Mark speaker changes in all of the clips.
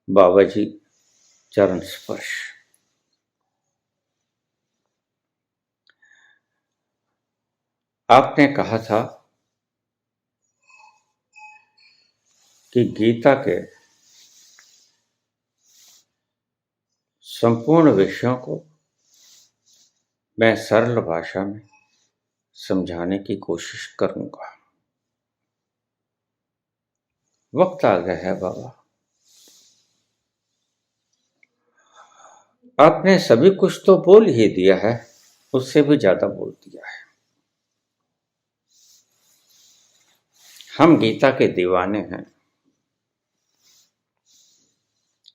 Speaker 1: बाबा जी चरण स्पर्श। आपने कहा था कि गीता के संपूर्ण विषयों को मैं सरल भाषा में समझाने की कोशिश करूंगा। वक्त आ गया है बाबा। आपने सभी कुछ तो बोल ही दिया है, उससे भी ज्यादा बोल दिया है। हम गीता के दीवाने हैं।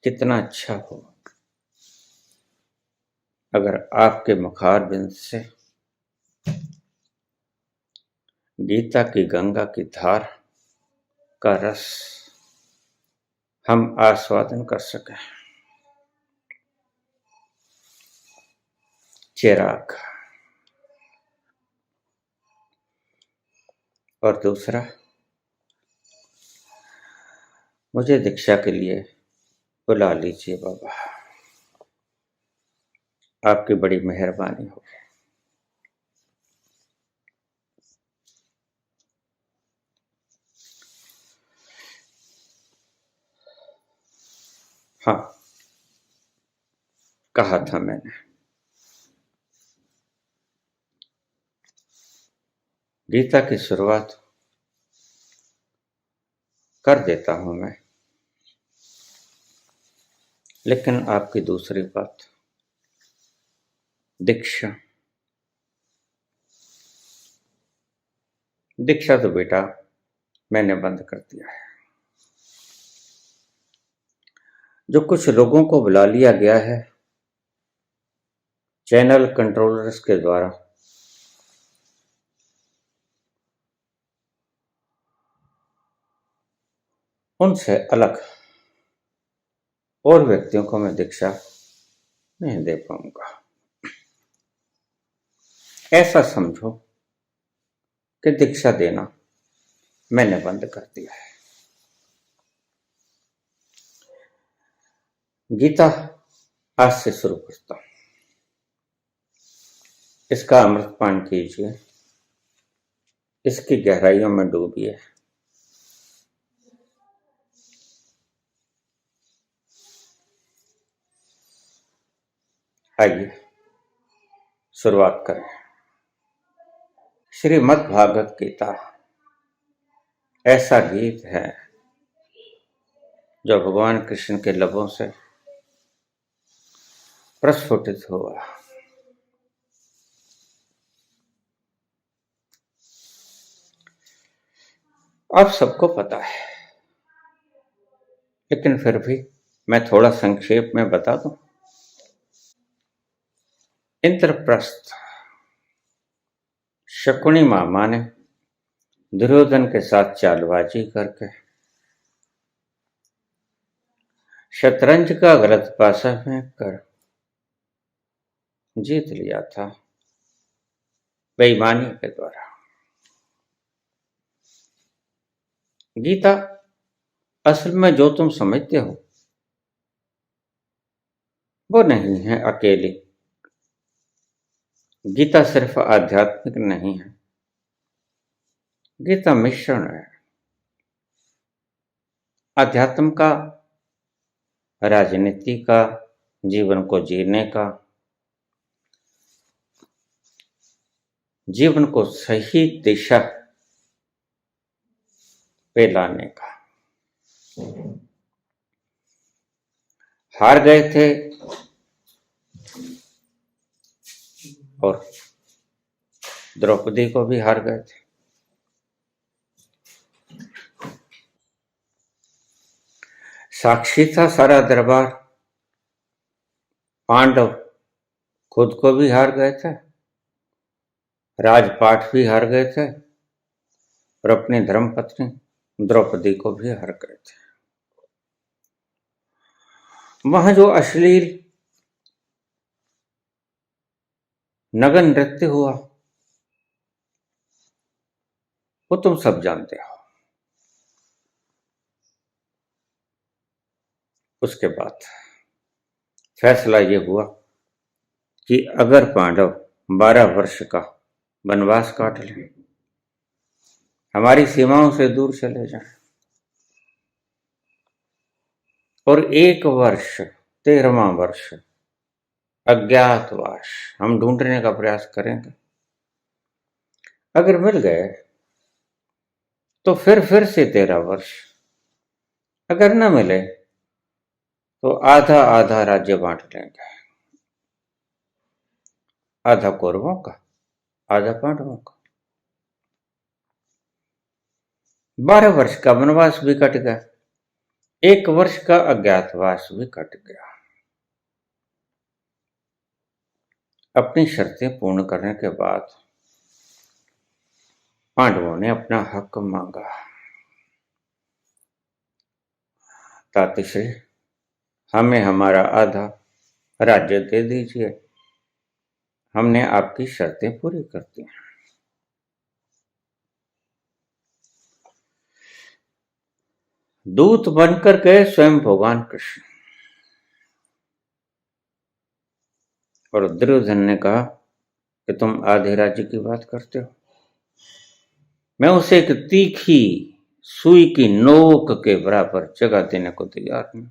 Speaker 1: कितना अच्छा हो अगर आपके मुखारबिंद से गीता की गंगा की धार का रस हम आस्वादन कर सकें। चिराग। और दूसरा, मुझे दीक्षा के लिए बुला लीजिए बाबा। आपकी बड़ी मेहरबानी हो। हाँ, कहा था मैंने, गीता की शुरुआत कर देता हूं मैं, लेकिन आपकी दूसरी बात, दीक्षा। दीक्षा तो बेटा मैंने बंद कर दिया है। जो कुछ लोगों को बुला लिया गया है चैनल कंट्रोलर्स के द्वारा, उनसे अलग और व्यक्तियों को मैं दीक्षा नहीं दे पाऊंगा। ऐसा समझो कि दीक्षा देना मैंने बंद कर दिया है। गीता आज से शुरू करता हूं। इसका अमृतपान कीजिए, इसकी गहराइयों में डूबिए। आइए शुरुआत करें। श्रीमद् भागवत गीता ऐसा गीत है जो भगवान कृष्ण के लबों से प्रस्फुटित हुआ। आप सबको पता है, लेकिन फिर भी मैं थोड़ा संक्षेप में बता दूं। इंद्रप्रस्थ शकुनी मामा ने दुर्योधन के साथ चालबाजी करके शतरंज का गलत पासा फेंक कर जीत लिया था, बेईमानी के द्वारा। गीता असल में जो तुम समझते हो वो नहीं है अकेली। गीता सिर्फ आध्यात्मिक नहीं है, गीता मिश्रण है। अध्यात्म का, राजनीति का, जीवन को जीने का, जीवन को सही दिशा पे लाने का। हार गए थे और द्रौपदी को भी हार गए थे। साक्षी था सारा दरबार। पांडव खुद को भी हार गए थे, राजपाट भी हार गए थे और अपनी धर्मपत्नी द्रौपदी को भी हार गए थे। वहां जो अश्लील नगन नृत्य हुआ वो तुम सब जानते हो। उसके बाद फैसला ये हुआ कि अगर पांडव 12 वर्ष का वनवास काट लें, हमारी सीमाओं से दूर चले जाएं और 1 वर्ष 13वां वर्ष अज्ञातवास हम ढूंढने का प्रयास करेंगे। अगर मिल गए तो फिर से 13 वर्ष, अगर न मिले तो आधा आधा राज्य बांट लेंगे, आधा कौरवों का आधा पांडवों का। 12 वर्ष का वनवास भी कट गया, 1 वर्ष का अज्ञातवास भी कट गया। अपनी शर्तें पूर्ण करने के बाद पांडवों ने अपना हक मांगा। तातिश्री, हमें हमारा आधा राज्य दे दीजिए, हमने आपकी शर्तें पूरी कर दी। दूत बनकर गए स्वयं भगवान कृष्ण, और दुर्योधन ने कहा कि तुम आधे राज्य की बात करते हो, मैं उसे एक तीखी सुई की नोक के बराबर जगह देने को तैयार हूं,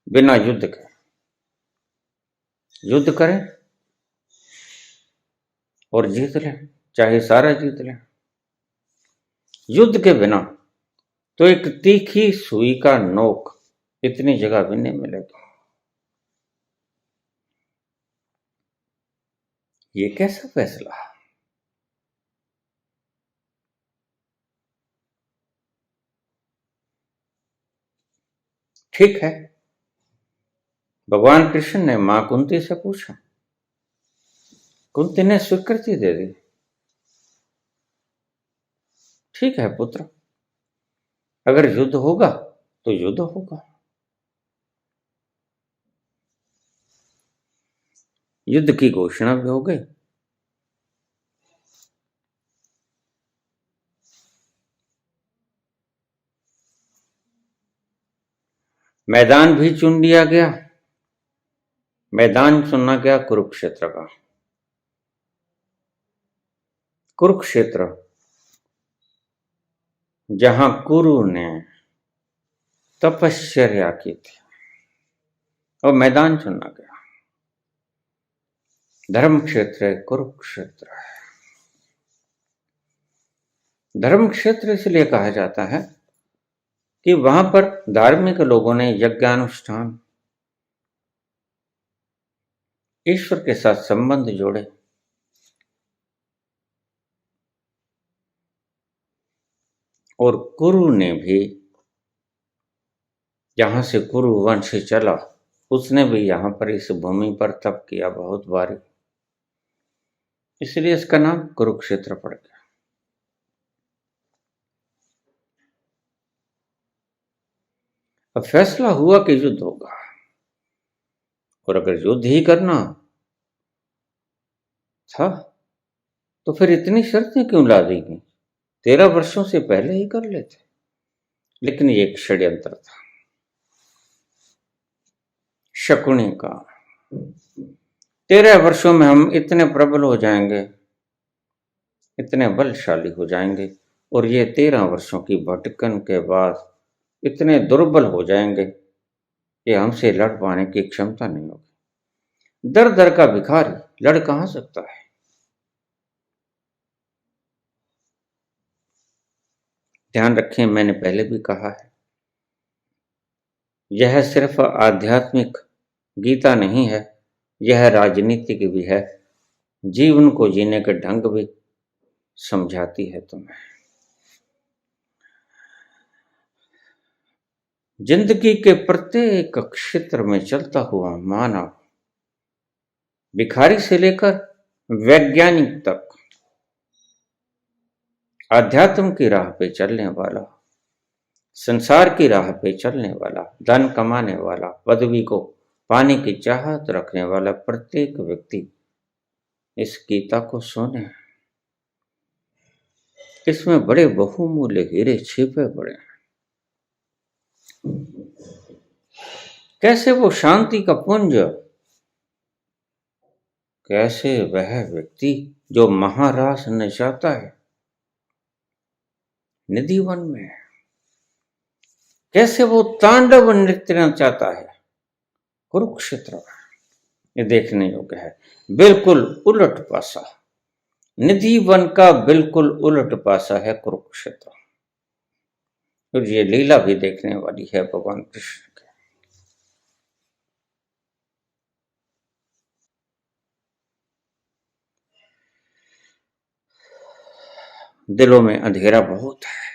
Speaker 1: बिना युद्ध के। युद्ध करें और जीत लें, चाहे सारा जीत लें। युद्ध के बिना तो एक तीखी सुई का नोक इतनी जगह भी नहीं मिलेगी। ये कैसा फैसला? ठीक है, भगवान कृष्ण ने मां कुंती से पूछा, कुंती ने स्वीकृति दे दी। ठीक है पुत्र, अगर युद्ध होगा तो युद्ध होगा। युद्ध की घोषणा भी हो गई। मैदान भी चुन लिया गया। मैदान चुना गया कुरुक्षेत्र का। कुरुक्षेत्र, जहां कुरु ने तपश्चर्या की थी, और मैदान चुना गया। धर्म क्षेत्र है कुरुक्षेत्र। धर्म क्षेत्र इसलिए कहा जाता है कि वहां पर धार्मिक लोगों ने यज्ञानुष्ठान, ईश्वर के साथ संबंध जोड़े। और कुरु ने भी, जहां से कुरु वंश चला, उसने भी यहां पर इस भूमि पर तप किया बहुत बारी, इसलिए इसका नाम कुरुक्षेत्र पड़ गया। अब फैसला हुआ कि युद्ध होगा, और अगर युद्ध ही करना था तो फिर इतनी शर्तें क्यों ला दी गई? 13 वर्षों से पहले ही कर लेते। लेकिन ये एक षड्यंत्र था शकुनी का। 13 वर्षों में हम इतने प्रबल हो जाएंगे, इतने बलशाली हो जाएंगे, और ये 13 वर्षों की भटकन के बाद इतने दुर्बल हो जाएंगे कि हमसे लड़ पाने की क्षमता नहीं होगी। दर दर का भिखारी लड़ कहां सकता है? ध्यान रखें, मैंने पहले भी कहा है, यह सिर्फ आध्यात्मिक गीता नहीं है, यह राजनीतिक भी है, जीवन को जीने के ढंग भी समझाती है तुम्हें। जिंदगी के प्रत्येक क्षेत्र में चलता हुआ मानव, भिखारी से लेकर वैज्ञानिक तक, आध्यात्म की राह पे चलने वाला, संसार की राह पे चलने वाला, धन कमाने वाला, पदवी को पाने की चाहत रखने वाला प्रत्येक व्यक्ति इस गीता को सुने। इसमें बड़े बहुमूल्य हीरे छिपे पड़े हैं। कैसे वो शांति का पुंज, कैसे वह व्यक्ति जो महारास नचाता है निधि वन में, कैसे वो तांडव नृत्य नचाता है कुरुक्षेत्र में, ये देखने योग्य है। बिल्कुल उलट पासा, निधि वन का बिल्कुल उलट पासा है कुरुक्षेत्र। और ये लीला भी देखने वाली है भगवान कृष्ण की। दिलों में अंधेरा बहुत है,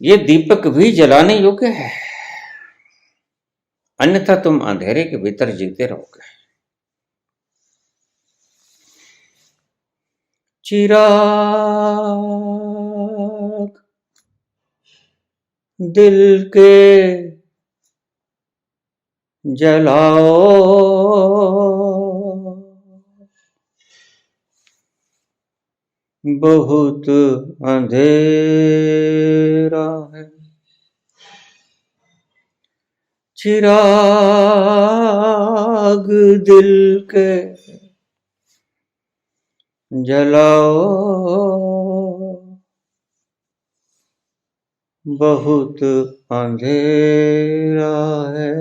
Speaker 1: ये दीपक भी जलाने योग्य है, अन्यथा तुम अंधेरे के भीतर जीते रहोगे। चिराग दिल के जलाओ, बहुत अंधेरा है। चिराग दिल के जलाओ, बहुत अंधेरा है।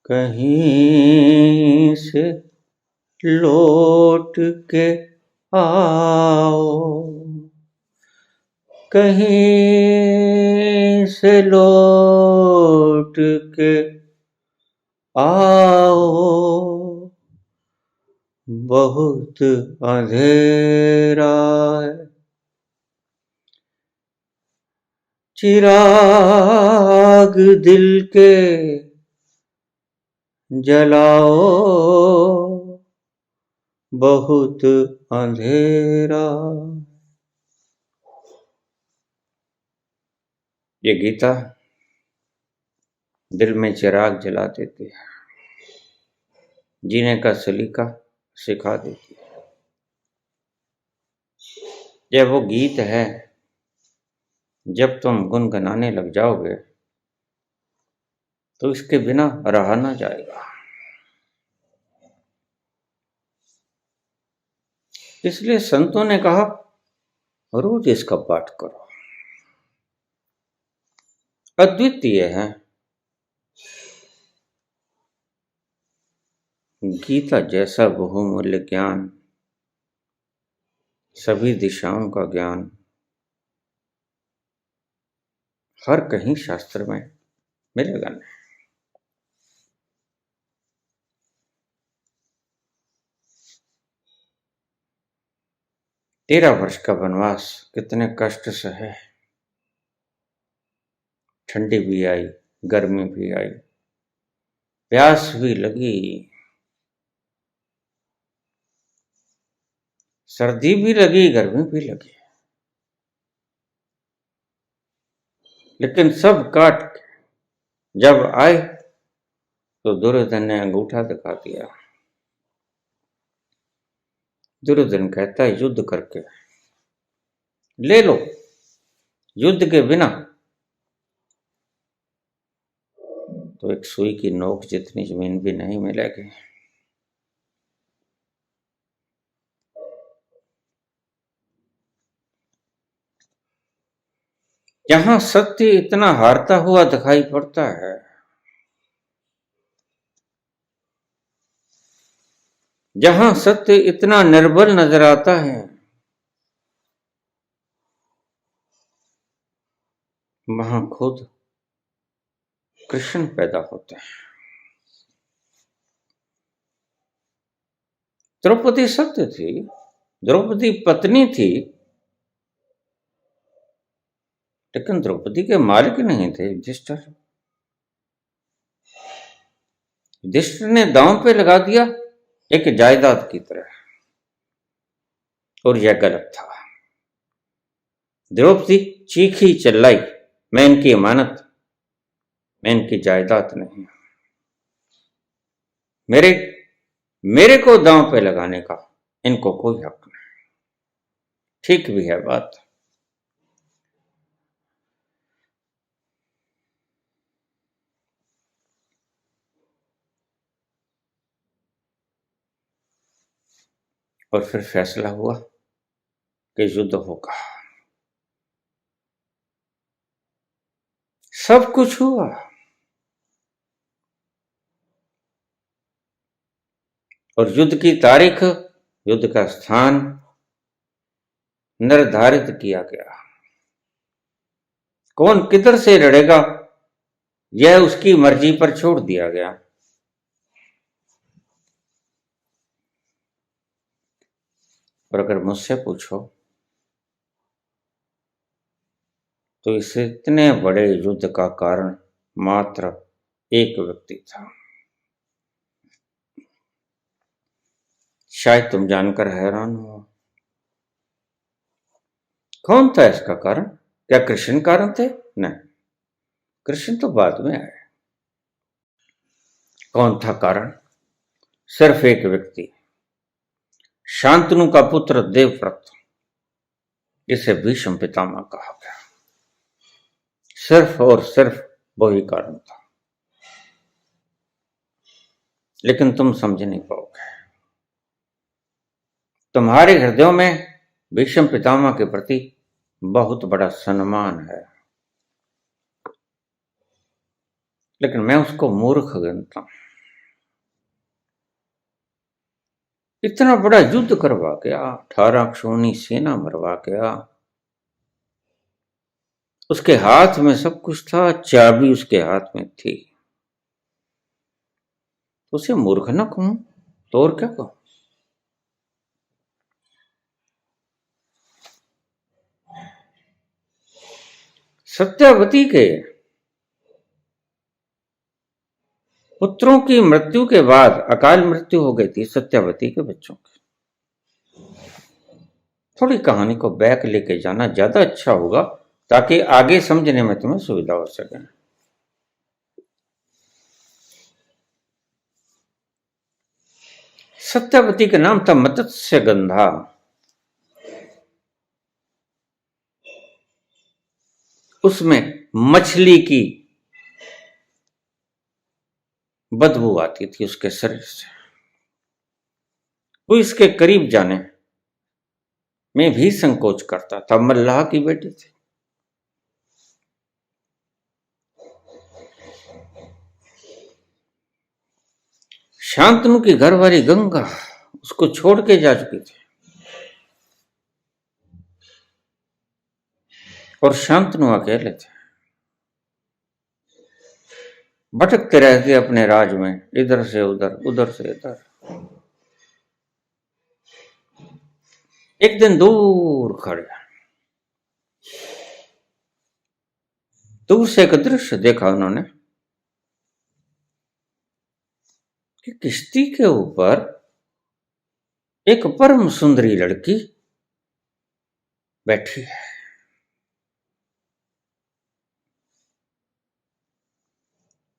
Speaker 1: कहीं से लौट के आओ, कहीं से लौट के आओ, बहुत अंधेरा है। चिराग दिल के जलाओ, बहुत अंधेरा। ये गीता दिल में चिराग जला देती है, जीने का सलीका सिखा देती है। यह वो गीत है, जब तुम गुनगुनाने लग जाओगे तो इसके बिना रहा ना जाएगा। इसलिए संतों ने कहा रोज इसका पाठ करो, अद्वितीय है। गीता जैसा बहुमूल्य ज्ञान, सभी दिशाओं का ज्ञान हर कहीं शास्त्र में मिलेगा नहीं। 13 वर्ष का वनवास कितने कष्ट से है। ठंडी भी आई, गर्मी भी आई, प्यास भी लगी, सर्दी भी लगी, गर्मी भी लगी, लेकिन सब काट के जब आए तो दुर्योधन ने अंगूठा दिखा दिया। दुर्योधन कहता है युद्ध करके ले लो, युद्ध के बिना तो एक सुई की नोक जितनी जमीन भी नहीं मिलेगी। यहां सत्य इतना हारता हुआ दिखाई पड़ता है, जहां सत्य इतना निर्बल नजर आता है, वहां खुद कृष्ण पैदा होते हैं। द्रौपदी सत्य थी, द्रौपदी पत्नी थी, लेकिन द्रौपदी के मालिक नहीं थे युधिष्ठिर। युधिष्ठिर ने दांव पे लगा दिया एक जायदाद की तरह, और यह गलत था। द्रौपदी चीखी चिल्लाई, मैं इनकी अमानत, मैं इनकी जायदाद नहीं, मेरे को दांव पे लगाने का इनको कोई हक नहीं। ठीक भी है बात। और फिर फैसला हुआ कि युद्ध होगा। सब कुछ हुआ। और युद्ध की तारीख, युद्ध का स्थान निर्धारित किया गया। कौन किधर से लड़ेगा यह उसकी मर्जी पर छोड़ दिया गया। और अगर मुझसे पूछो तो इस इतने बड़े युद्ध का कारण मात्र एक व्यक्ति था। शायद तुम जानकर हैरान हो, कौन था इसका कारण? क्या कृष्ण कारण थे? नहीं, कृष्ण तो बाद में आए। कौन था कारण? सिर्फ एक व्यक्ति, शांतनु का पुत्र देवव्रत, जिसे भीष्म पितामह कहा गया। सिर्फ और सिर्फ वही कारण था। लेकिन तुम समझ नहीं पाओगे। तुम्हारे हृदयों में भीष्म पितामह के प्रति बहुत बड़ा सम्मान है, लेकिन मैं उसको मूर्ख गिनता हूं। इतना बड़ा युद्ध करवा गया, 18 अक्षौहिणी सेना मरवा गया, उसके हाथ में सब कुछ था, चाबी उसके हाथ में थी। उसे मूर्ख न कहूं तो और क्या कहूं। सत्यावती के पुत्रों की मृत्यु के बाद अकाल मृत्यु हो गई थी सत्यावती के बच्चों की। थोड़ी कहानी को बैक लेके जाना ज्यादा अच्छा होगा, ताकि आगे समझने में तुम्हें सुविधा हो सके। सत्यावती का नाम था मत्स्यगंधा। उसमें मछली की बदबू आती थी उसके शरीर से। वो इसके करीब जाने में भी संकोच करता था। मल्लाह की बेटी थी। शांतनु की घरवाली गंगा उसको छोड़ के जा चुकी थी, और शांतनु अकेले थे। भटकते रहते अपने राज में, इधर से उधर, उधर से इधर। एक दिन दूर खड़े, दूर से एक दृश्य देखा उन्होंने कि किश्ती के ऊपर एक परम सुंदरी लड़की बैठी है,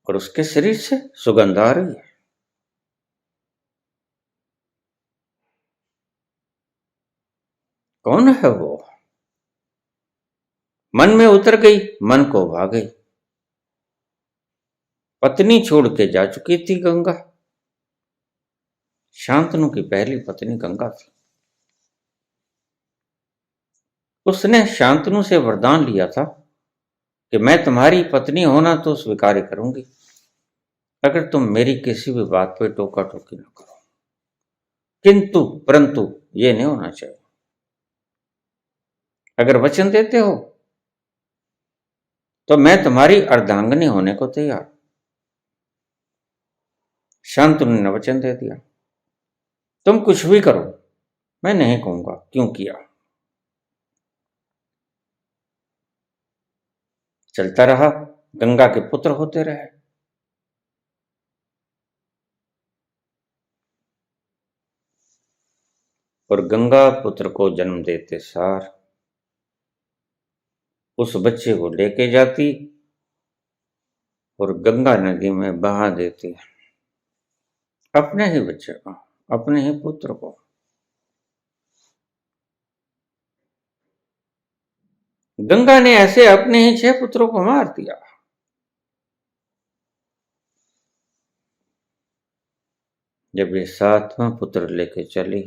Speaker 1: और उसके शरीर से सुगंध आ रही है। कौन है वो? मन में उतर गई, मन को भा गई। पत्नी छोड़ के जा चुकी थी गंगा। शांतनु की पहली पत्नी गंगा थी। उसने शांतनु से वरदान लिया था कि मैं तुम्हारी पत्नी होना तो स्वीकार करूंगी, अगर तुम मेरी किसी भी बात पे टोका टोकी न करो। किंतु परंतु ये नहीं होना चाहिए। अगर वचन देते हो तो मैं तुम्हारी अर्धांगिनी होने को तैयार। शांतनु ने वचन दे दिया, तुम कुछ भी करो, मैं नहीं कहूंगा क्यों किया। चलता रहा, गंगा के पुत्र होते रहे। और गंगा पुत्र को जन्म देते सार उस बच्चे को लेके जाती और गंगा नदी में बहा देती, अपने ही बच्चे को, अपने ही पुत्र को। गंगा ने ऐसे अपने ही 6 पुत्रों को मार दिया। जब ये 7वां पुत्र लेके चली,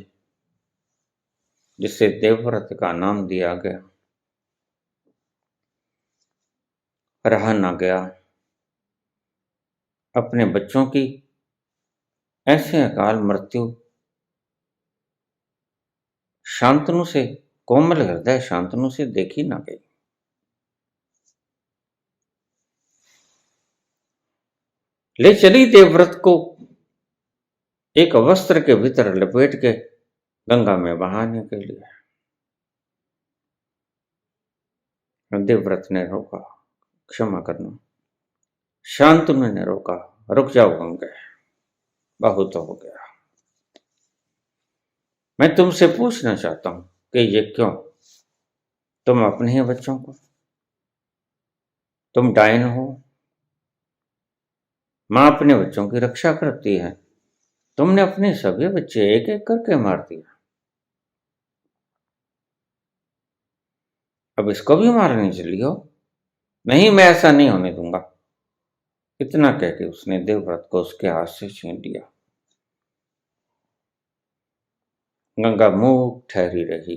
Speaker 1: जिसे देवव्रत का नाम दिया गया, रहा ना गया अपने बच्चों की ऐसे अकाल मृत्यु। शांतनु से, कोमल हृदय शांतनु से देखी ना गई। ले चली देवव्रत को एक वस्त्र के भीतर लपेट के गंगा में बहाने के लिए। देवव्रत ने रोका, क्षमा करना। शांतनु ने रोका, रुक जाओ गंगा, बहुत हो गया। मैं तुमसे पूछना चाहता हूं कि ये क्यों? तुम अपने ही बच्चों को, तुम डायन हो, मां अपने बच्चों की रक्षा करती है, तुमने अपने सभी बच्चे एक एक करके मार दिया, अब इसको भी मारने चली हो? नहीं, मैं ऐसा नहीं होने दूंगा। इतना कह के उसने देवव्रत को उसके हाथ से छीन लिया। गंगा मूक ठहरी रही।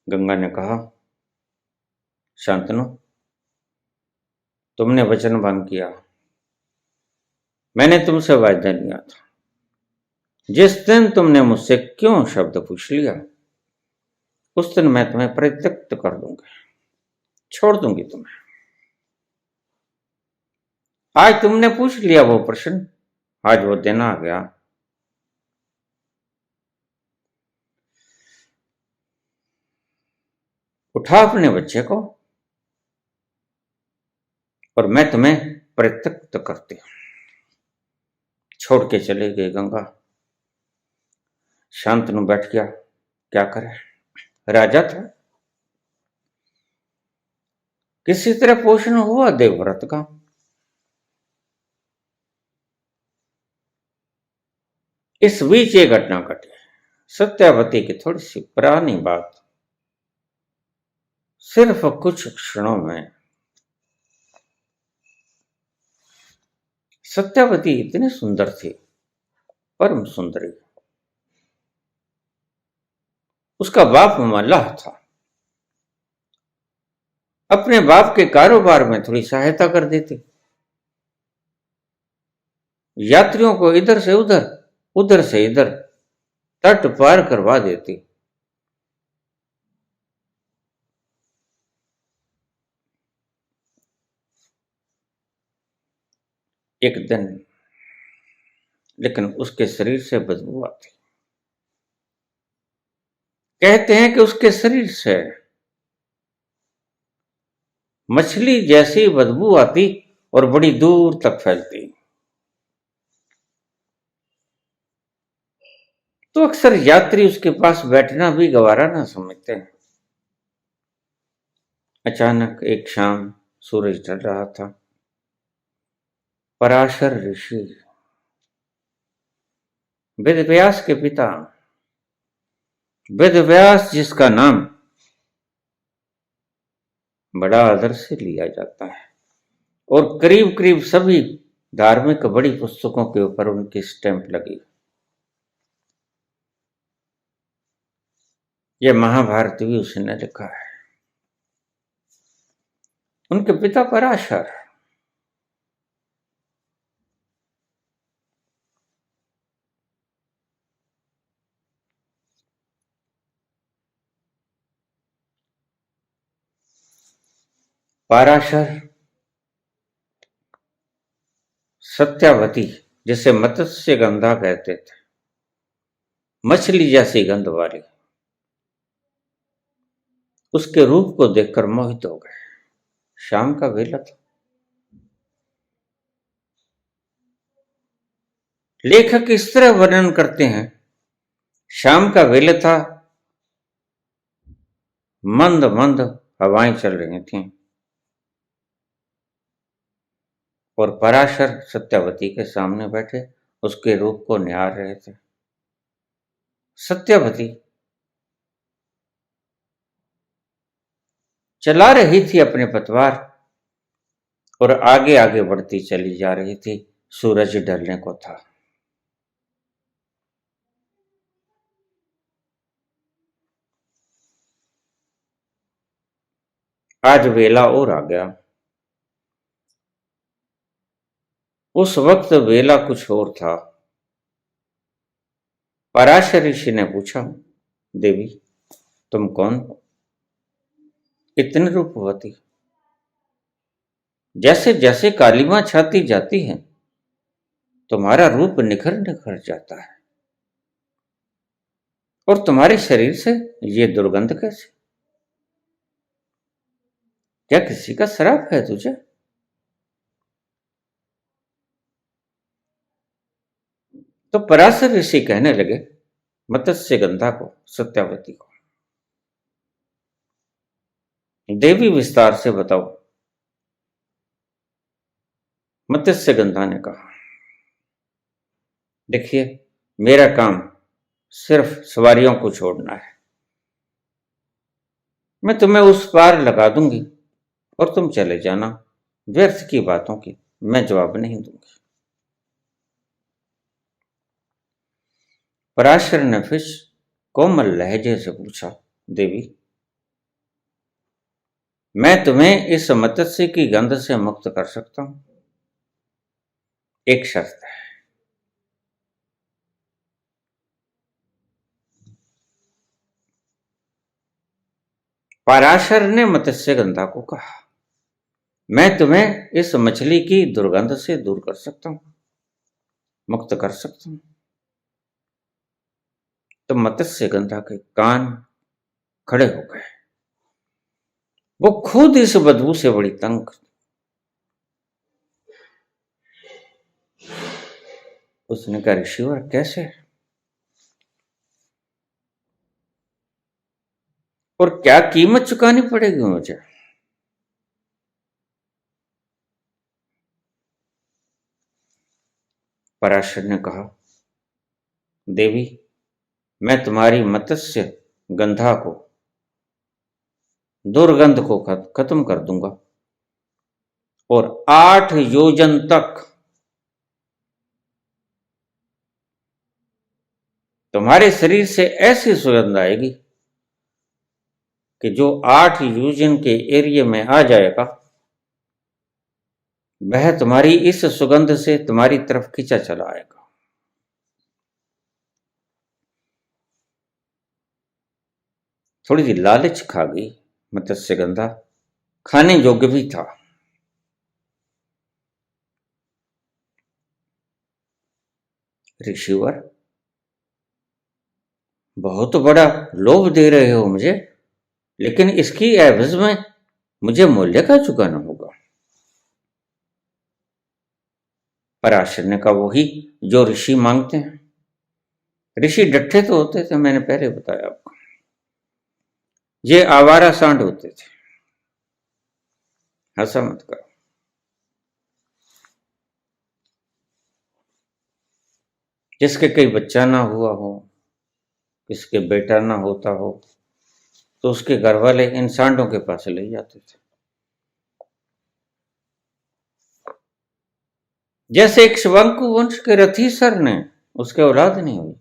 Speaker 1: गंगा ने कहा, शांतनु, तुमने वचन भंग किया। मैंने तुमसे वायदा लिया था, जिस दिन तुमने मुझसे क्यों शब्द पूछ लिया, उस दिन मैं तुम्हें परित्यक्त कर दूंगा, छोड़ दूंगी तुम्हें। आज तुमने पूछ लिया वो प्रश्न, आज वो दिन आ गया। उठा अपने बच्चे को और मैं तुम्हें परित्यक्त करती हूं। छोड़ के चले गए गंगा। शांतनु बैठ गया, क्या करे, राजा था। किसी तरह पोषण हुआ देवव्रत का। इस बीच ये घटना घटी। सत्यावती की थोड़ी सी पुरानी बात, सिर्फ कुछ क्षणों में। सत्यावती इतनी सुंदर थी, परम सुंदरी। उसका बाप मल्लाह था, अपने बाप के कारोबार में थोड़ी सहायता कर देती, यात्रियों को इधर से उधर, उधर से इधर तट पार करवा देती। एक दिन लेकिन उसके शरीर से बदबू आती। कहते हैं कि उसके शरीर से मछली जैसी बदबू आती और बड़ी दूर तक फैलती। तो अक्सर यात्री उसके पास बैठना भी गवारा ना समझते हैं। अचानक एक शाम सूरज ढल रहा था। पराशर ऋषि, वेदव्यास के पिता, वेदव्यास जिसका नाम बड़ा आदर से लिया जाता है और करीब करीब सभी धार्मिक बड़ी पुस्तकों के ऊपर उनकी स्टैंप लगी। यह महाभारत भी उसने लिखा है। उनके पिता पराशर, पराशर सत्यावती, जिसे मत्स्य गंधा कहते थे, मछली जैसी गंध वाली, उसके रूप को देखकर मोहित हो गए। शाम का वेला था। लेखक इस तरह वर्णन करते हैं, शाम का वेला था, मंद मंद हवाएं चल रही थीं और पराशर सत्यावती के सामने बैठे उसके रूप को निहार रहे थे। सत्यावती चला रही थी अपने पतवार और आगे आगे बढ़ती चली जा रही थी। सूरज ढलने को था। आज वेला और आ गया। उस वक्त वेला कुछ और था। पराशर ऋषि ने पूछा, देवी तुम कौन हो? इतनी रूपवती। जैसे जैसे कालिमा छाती जाती है तुम्हारा रूप निखर निखर जाता है। और तुम्हारे शरीर से ये दुर्गंध कैसे? क्या किसी का श्राप है तुझे? तो पराशर ऋषि कहने लगे मत्स्य गंधा को, सत्यावती को, देवी विस्तार से बताओ। मत्स्य गंधा ने कहा, देखिए मेरा काम सिर्फ सवारियों को छोड़ना है। मैं तुम्हें उस पार लगा दूंगी और तुम चले जाना। व्यर्थ की बातों की मैं जवाब नहीं दूंगी। पराशर ने फिर कोमल लहजे से पूछा, देवी मैं तुम्हें इस मत्स्य की गंध से मुक्त कर सकता हूं। एक शर्त है। पराशर ने मत्स्य गंधा को कहा, मैं तुम्हें इस मछली की दुर्गंध से दूर कर सकता हूं, मुक्त कर सकता हूं। तो मत्स्य गंधा के कान खड़े हो गए। वो खुद इस बदबू से बड़ी तंग। उसने कहा, ऋषिवर कैसे और क्या कीमत चुकानी पड़ेगी मुझे? पराशर ने कहा, देवी मैं तुम्हारी मत्स्य गंधा को, दुर्गंध को खत्म कर दूंगा और 8 योजन तक तुम्हारे शरीर से ऐसी सुगंध आएगी कि जो 8 योजन के एरिया में आ जाएगा वह तुम्हारी इस सुगंध से तुम्हारी तरफ खींचा चला आएगा। थोड़ी सी लालच खा गई मत्स्य गंधा, खाने योग्य भी था। ऋषिवर बहुत बड़ा लोभ दे रहे हो मुझे, लेकिन इसकी एवज में मुझे मूल्य का चुकाना होगा। पराशर ने कहा, वही जो ऋषि मांगते हैं। ऋषि डट्ठे तो होते थे, मैंने पहले बताया आपको। ये आवारा सांड होते थे। हंसा मत करो। जिसके कई बच्चा ना हुआ हो, किसके बेटा ना होता हो, तो उसके घर वाले इन सांडों के पास ले जाते थे। जैसे एक शिवांकु वंश के रथीसर ने, उसके औलाद नहीं हुई,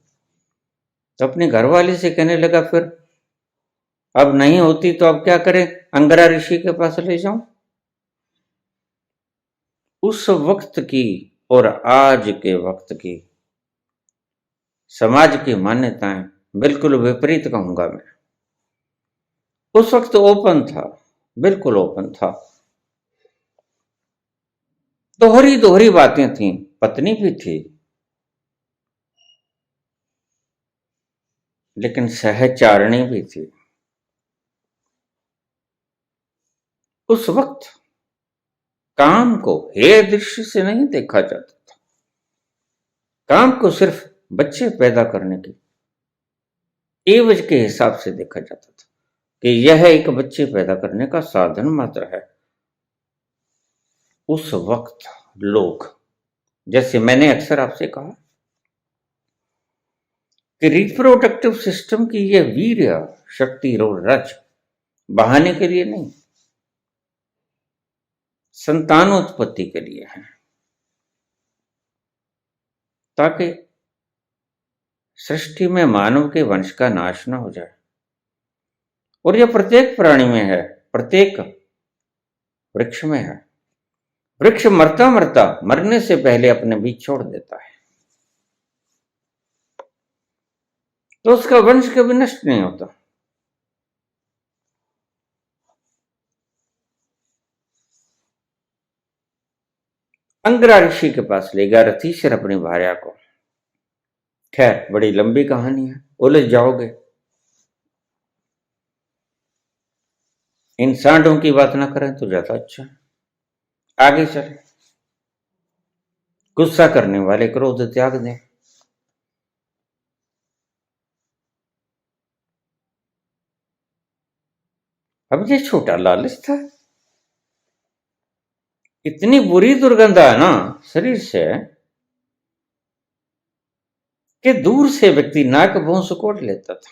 Speaker 1: तो अपनी घरवाली से कहने लगा, फिर अब नहीं होती तो अब क्या करें, अंगरा ऋषि के पास ले जाऊं। उस वक्त की और आज के वक्त की समाज की मान्यताएं बिल्कुल विपरीत कहूंगा मैं। उस वक्त ओपन था, बिल्कुल ओपन था। दोहरी दोहरी बातें थी, पत्नी भी थी, लेकिन सहचारिणी भी थी। उस वक्त काम को हेय दृष्टि से नहीं देखा जाता था। काम को सिर्फ बच्चे पैदा करने की एवज के हिसाब से देखा जाता था कि यह एक बच्चे पैदा करने का साधन मात्र है। उस वक्त लोग, जैसे मैंने अक्सर आपसे कहा कि रिप्रोडक्टिव सिस्टम की यह वीर्य शक्ति रज बहाने के लिए नहीं, संतानोत्पत्ति के लिए हैं, ताकि सृष्टि में मानव के वंश का नाश न हो जाए। और यह प्रत्येक प्राणी में है, प्रत्येक वृक्ष में है। वृक्ष मरता मरता मरने से पहले अपने बीज छोड़ देता है, तो उसका वंश कभी नष्ट नहीं होता। अंगिरा ऋषि के पास ले गया रथीश्वर अपनी भार्या को। खैर, बड़ी लंबी कहानी है, उलझ जाओगे। इन सांडों की बात ना करें तो ज्यादा अच्छा है। आगे चले। गुस्सा करने वाले क्रोध त्याग दें। अब ये छोटा लालच था। इतनी बुरी दुर्गंध है ना शरीर से कि दूर से व्यक्ति नाक भौं सुकोड़ लेता था।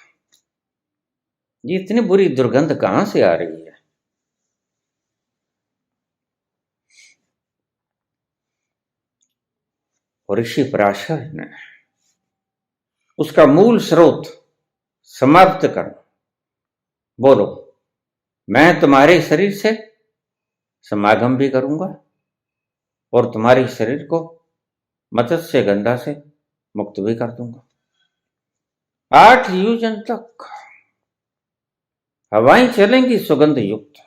Speaker 1: ये इतनी बुरी दुर्गंध कहां से आ रही है? और ऋषि पराशर ने उसका मूल स्रोत समाप्त कर, बोलो, मैं तुम्हारे शरीर से समागम भी करूंगा और तुम्हारे शरीर को मत्स्य गंधा से मुक्त भी कर दूंगा। 8 योजन तक हवाएं चलेंगी सुगंध युक्त,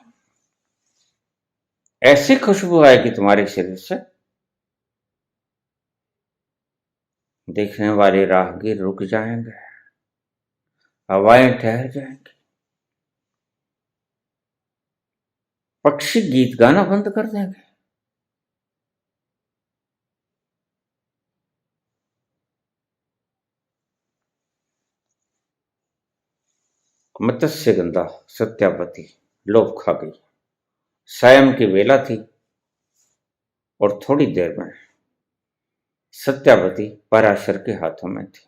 Speaker 1: ऐसी खुशबू आएगी तुम्हारे शरीर से, देखने वाले राहगीर रुक जाएंगे, हवाएं ठहर जाएंगी, पक्षी गीत गाना बंद कर देंगे। मत्स्य गंधा सत्यावती लोभ खा गई। सायं की वेला थी और थोड़ी देर में सत्यावती पराशर के हाथों में थी।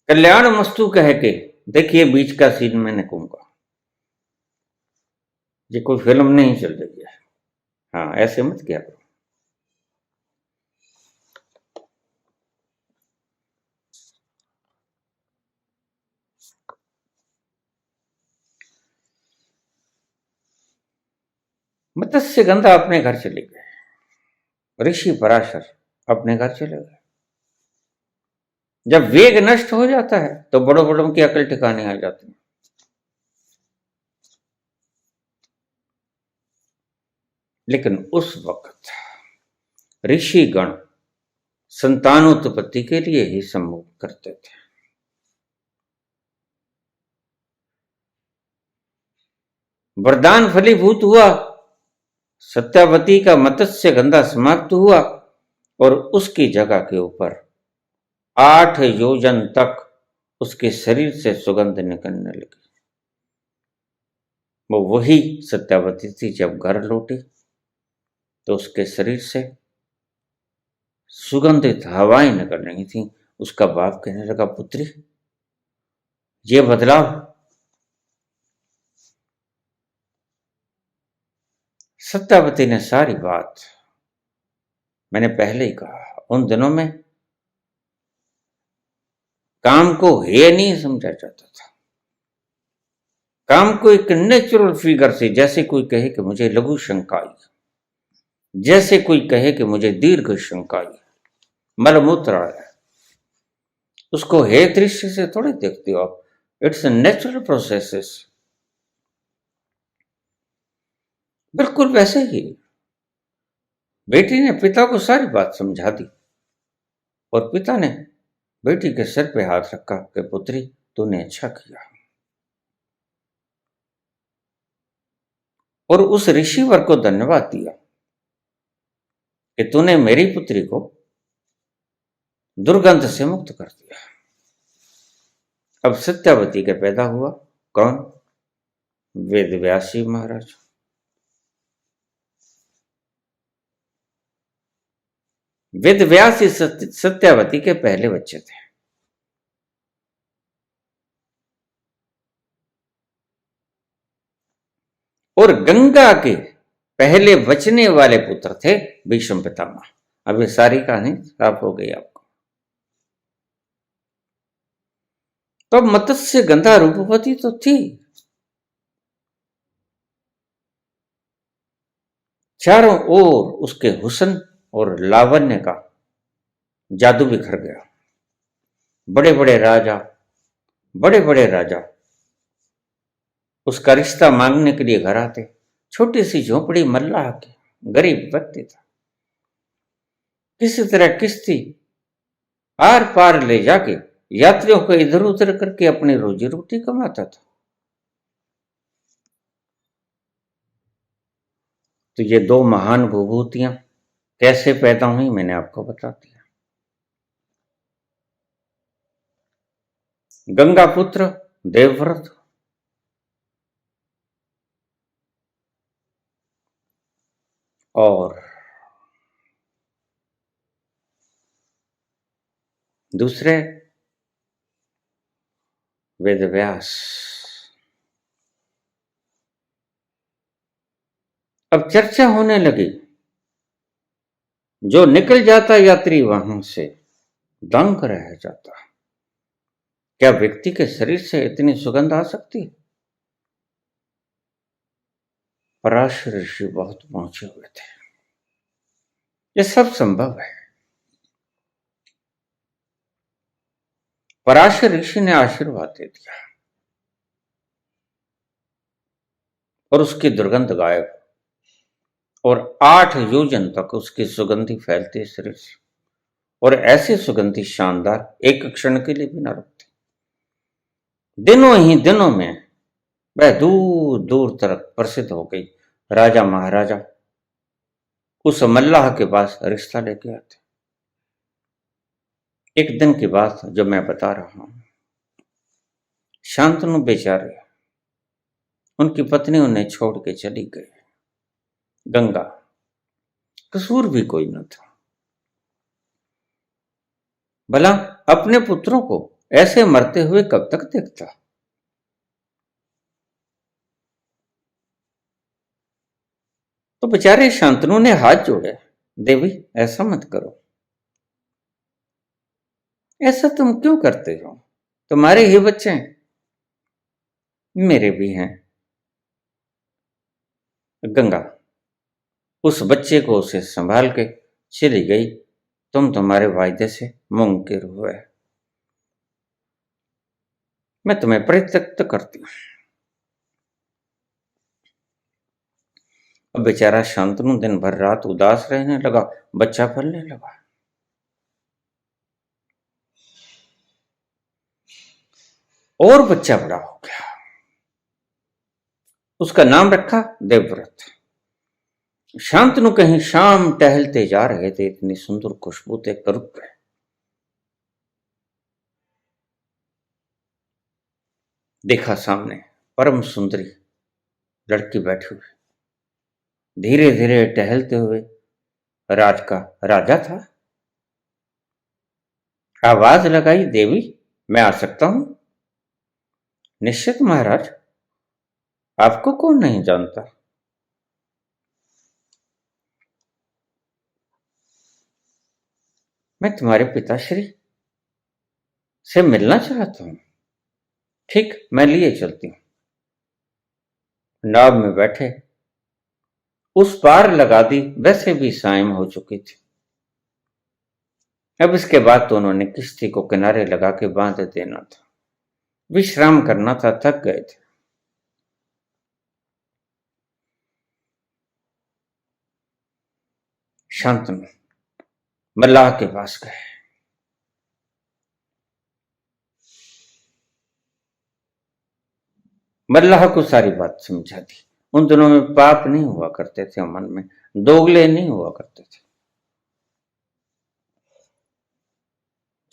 Speaker 1: कल्याण मस्तु कह के, देखिए बीच का सीन मैंने कहूंगा, ये कोई फिल्म नहीं चल रही है। हाँ, ऐसे मत किया करो। मत्स्य गंधा अपने घर चले गए। ऋषि पराशर अपने घर चले गए। जब वेग नष्ट हो जाता है तो बड़ों बड़ों की अकल ठिकाने आ जाती है। लेकिन उस वक्त ऋषि गण संतानोत्पत्ति के लिए ही सम्मुख करते थे। वरदान फलीभूत हुआ, सत्यावती का मत्स्य गंधा समाप्त हुआ और उसकी जगह के ऊपर 8 योजन तक उसके शरीर से सुगंध निकलने लगी। वो वही सत्यावती थी। जब घर लौटी तो उसके शरीर से सुगंधित हवाएं निकल रही थी। उसका बाप कहने लगा, पुत्री, ये बदलाव सत्यावती ने सारी बात मैंने पहले ही कहा, उन दिनों में काम को हेय नहीं समझा जाता था। काम को एक नेचुरल फिगर से, जैसे कोई कहे कि मुझे लघु शंका आई, जैसे कोई कहे कि मुझे दीर्घ शंका आई, मलमूत्र आया, उसको हेय दृष्टि से थोड़ी देखते हो आप। It's natural processes. बिल्कुल वैसे ही बेटी ने पिता को सारी बात समझा दी और पिता ने बेटी के सिर पे हाथ रखा कि पुत्री, तूने अच्छा किया। और उस ऋषिवर को धन्यवाद दिया कि तूने मेरी पुत्री को दुर्गंध से मुक्त कर दिया। अब सत्यावती के पैदा हुआ कौन? वेदव्यासी महाराज। वेदव्यास सत्यावती के पहले बच्चे थे। और गंगा के पहले बचने वाले पुत्र थे भीष्म पितामह। अब ये सारी कहानी साफ हो गई आपको। तो मत्स्य गंधा रूपवती तो थी, चारों ओर उसके हुस्न और लावण्य का जादू बिखर गया। बड़े बड़े राजा उसका रिश्ता मांगने के लिए घर आते। छोटी सी झोपड़ी मल्लाह की, गरीब व्यक्ति था, किसी तरह किश्ती आर पार ले जाके यात्रियों को इधर उधर करके अपनी रोजी रोटी कमाता था। तो ये दो महान विभूतियां कैसे पैदा हुई मैंने आपको बता दिया। गंगा पुत्र देवव्रत और दूसरे वेदव्यास। अब चर्चा होने लगी, जो निकल जाता यात्री वहां से दंग रह जाता। क्या व्यक्ति के शरीर से इतनी सुगंध आ सकती है? पराशर ऋषि बहुत पहुंचे हुए थे, ये सब संभव है। पराशर ऋषि ने आशीर्वाद दे दिया और उसकी दुर्गंध गायब, और 8 योजन तक उसकी सुगंधी फैलती शरीर से, और ऐसी सुगंधी शानदार एक क्षण के लिए भी न रुकती। दिनों ही दिनों में वह दूर दूर तक प्रसिद्ध हो गई। राजा महाराजा उस मल्लाह के पास रिश्ता लेके आते। एक दिन की बात जो मैं बता रहा हूं, शांतनु बेचारे, उनकी पत्नी उन्हें छोड़ के चली गई। गंगा, कसूर भी कोई न था। भला अपने पुत्रों को ऐसे मरते हुए कब तक देखता। तो बेचारे शांतनु ने हाथ जोड़े, देवी ऐसा मत करो, ऐसा तुम क्यों करते हो? तुम्हारे ही बच्चे हैं, मेरे भी हैं। गंगा उस बच्चे को उसे संभाल के चली गई। तुम तुम्हारे वायदे से मुंकिर हुए, मैं तुम्हें परित्यक्त करती हूं। अब बेचारा शांतनु दिन भर रात उदास रहने लगा, बच्चा पलने लगा। और बच्चा बड़ा हो गया, उसका नाम रखा देवव्रत। शांतनु कहीं शाम टहलते जा रहे थे, इतनी सुंदर खुशबू देख कर रुक गए। देखा सामने परम सुंदरी लड़की बैठी हुई, धीरे धीरे टहलते हुए राज का राजा था। आवाज लगाई, देवी मैं आ सकता हूं? निश्चित महाराज, आपको कौन नहीं जानता। मैं तुम्हारे पिताश्री से मिलना चाहता हूं। ठीक, मैं लिए चलती हूं। नाव में बैठे, उस पार लगा दी। वैसे भी सायं हो चुकी थी। अब इसके बाद तो उन्होंने किश्ती को किनारे लगा के बांध देना था, विश्राम करना था, थक गए थे। शांतनु मल्लाह के पास गए। मल्लाह को सारी बात समझा दी। उन दिनों में पाप नहीं हुआ करते थे, मन में दोगले नहीं हुआ करते थे।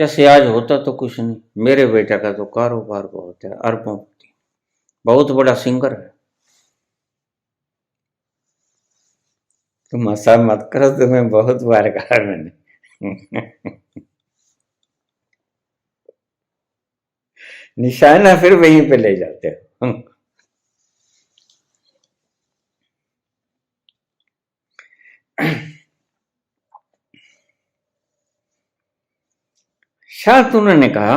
Speaker 1: जैसे आज होता तो कुछ नहीं, मेरे बेटा का तो कारोबार बहुत है, अरबों की, बहुत बड़ा सिंगर है। तुम ऐसा मत करो, तुम्हें बहुत बार कहा मैंने। निशाना फिर वहीं पे ले जाते हो। शान्तनु ने कहा,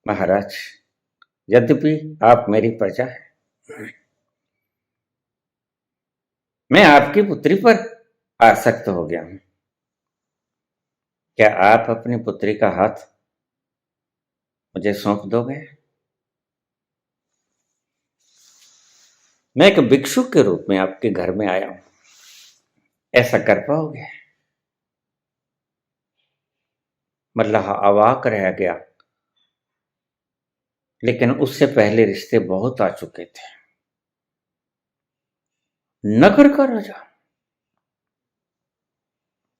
Speaker 1: महाराज, यद्यपि आप मेरी प्रजा हैं, मैं आपकी पुत्री पर आसक्त हो गया हूं। क्या आप अपनी पुत्री का हाथ मुझे सौंप दोगे? मैं एक भिक्षुक के रूप में आपके घर में आया हूं, ऐसा कर पाओगे? मल्लाह अवाक रह गया, लेकिन उससे पहले रिश्ते बहुत आ चुके थे। नगर का राजा,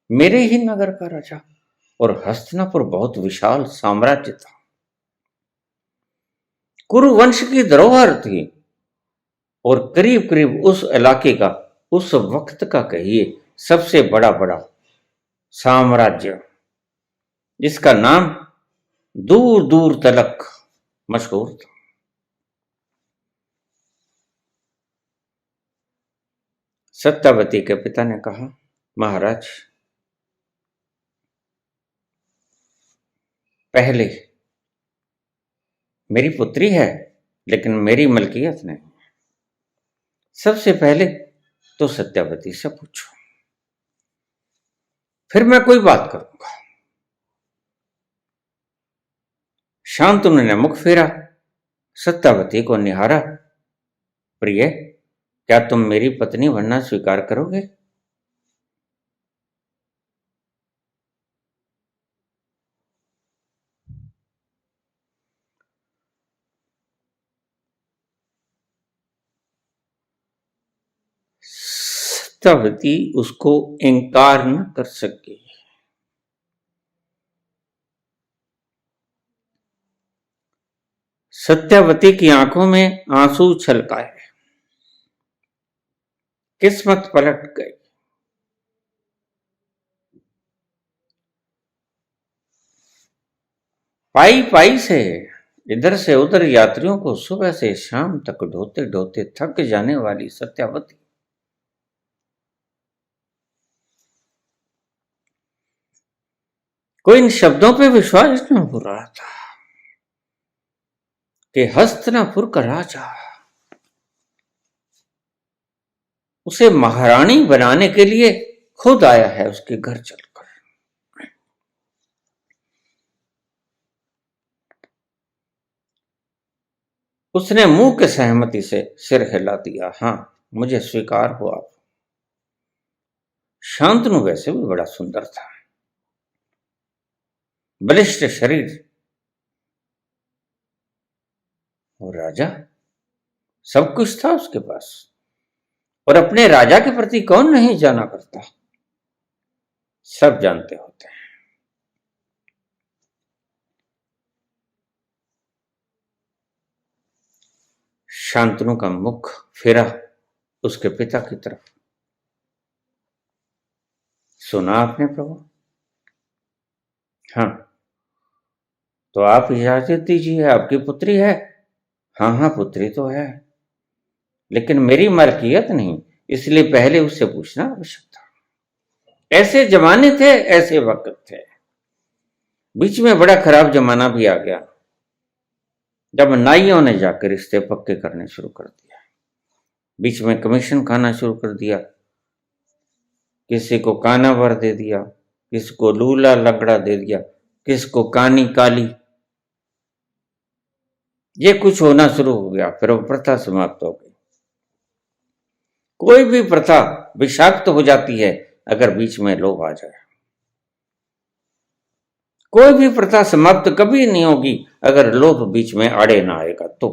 Speaker 1: मेरे ही नगर का राजा, और हस्तिनापुर बहुत विशाल साम्राज्य था, कुरुवंश की धरोहर थी, और करीब करीब उस इलाके का, उस वक्त का कहिए, सबसे बड़ा साम्राज्य, जिसका नाम दूर दूर तलक मशहूर था। सत्यावती के पिता ने कहा, महाराज, पहले मेरी पुत्री है, लेकिन मेरी मलकियत नहीं। सबसे पहले तो सत्यावती से पूछो, फिर मैं कोई बात करूंगा। शांतनु ने मुख फेरा, सत्यावती को निहारा। प्रिय, क्या तुम मेरी पत्नी बनना स्वीकार करोगे? सत्यावती उसको इनकार न कर सकी। सत्यावती की आंखों में आंसू छलकाए, किस्मत पलट गई। पाई पाई से इधर से उधर यात्रियों को सुबह से शाम तक ढोते ढोते थक जाने वाली सत्यावती को इन शब्दों पे विश्वास न हो रहा था कि हस्तिनापुर का राजा उसे महारानी बनाने के लिए खुद आया है उसके घर चलकर। उसने मुंह के सहमति से सिर हिला दिया। हाँ, मुझे स्वीकार हुआ। शांतनु वैसे भी बड़ा सुंदर था, बलिष्ठ शरीर, और राजा, सब कुछ था उसके पास। और अपने राजा के प्रति कौन नहीं जाना करता, सब जानते होते हैं। शांतनु का मुख फेरा उसके पिता की तरफ। सुना आपने प्रभु? हाँ, तो आप इजाजत दीजिए, आपकी पुत्री है। हाँ हाँ, पुत्री तो है, लेकिन मेरी मलकियत नहीं, इसलिए पहले उससे पूछना आवश्यक था। ऐसे जमाने थे, ऐसे वक्त थे। बीच में बड़ा खराब जमाना भी आ गया, जब नाइयों ने जाकर रिश्ते पक्के करने शुरू कर दिया। बीच में कमीशन खाना शुरू कर दिया, किसी को काना भर दे दिया, किसी को लूला लंगड़ा दे दिया, किसी को कानी काली। ये कुछ होना शुरू हो गया, फिर वो प्रथा समाप्त हो गई। कोई भी प्रथा विषाक्त हो जाती है अगर बीच में लोभ आ जाए। कोई भी प्रथा समाप्त कभी नहीं होगी अगर लोभ बीच में आड़े ना आएगा। तो